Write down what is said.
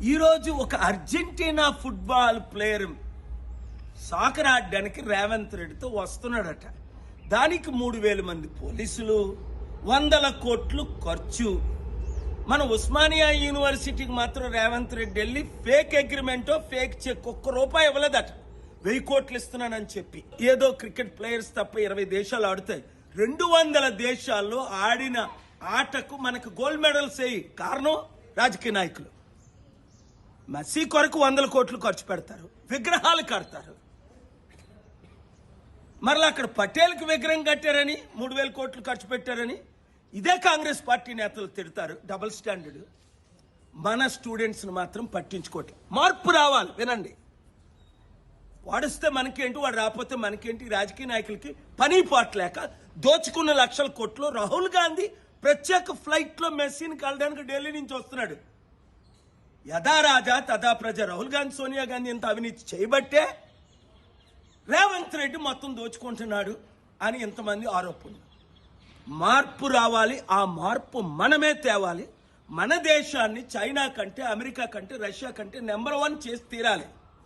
ఈరోజు ఒక Argentina football player soccer ఆడడానికి రేవంత్ రెడ్డితో వస్తున్నాడట. దానికి 3,000 మంది పోలీసులు, 100 కోట్లు ఖర్చు. మన ఉస్మానియా యూనివర్సిటీకి మాత్రం రేవంత్ రెడ్డి వెళ్ళి ఫేక్ అగ్రిమెంటో ఫేక్ చెక్ ₹1 ఇవ్వలేదట. 1000 కోట్లు ఇస్తున్నానని చెప్పి. ఏదో క్రికెట్ ప్లేయర్స్ తప్ప 20 దేశాలు ఆడుతాయి. 200 దేశాల్లో ఆడిన ఆటకు మనకు గోల్డ్ మెడల్స్ అయ్యి కారణం రాజకీయ నాయకులు. మెస్సీ కొరకు 100 కోట్లు ఖర్చు పెడతారు, విగ్రహాలు కడతారు. మరలా అక్కడ పటేల్కి విగ్రహం కట్టారని 3,000 కోట్లు ఖర్చు పెట్టారని ఇదే కాంగ్రెస్ పార్టీ నేతలు తిడతారు. Double standard. మన స్టూడెంట్స్ని మాత్రం పట్టించుకోవట్లేదు. మార్పు రావాలి. వినండి, వాడిస్తే మనకేంటి, వాడు రాకపోతే మనకేంటి. రాజకీయ నాయకులకి పని పాటలేక దోచుకున్న లక్షల కోట్లు. రాహుల్ గాంధీ ప్రత్యేక ఫ్లైట్లో మెస్సీని కలడానికి ఢిల్లీ నుంచి వస్తున్నాడు. యథా రాజా తథా ప్రజ. రాహుల్ గాంధీ, సోనియా గాంధీ ఎంత అవినీతి చేయబట్టే రేవంత్ రెడ్డి మొత్తం దోచుకుంటున్నాడు అని ఇంతమంది ఆరోపణలు. మార్పు రావాలి. ఆ మార్పు మనమే తేవాలి. మన దేశాన్ని చైనా కంటే, అమెరికా కంటే, రష్యా కంటే నెంబర్ 1 చేసి తీరాలి.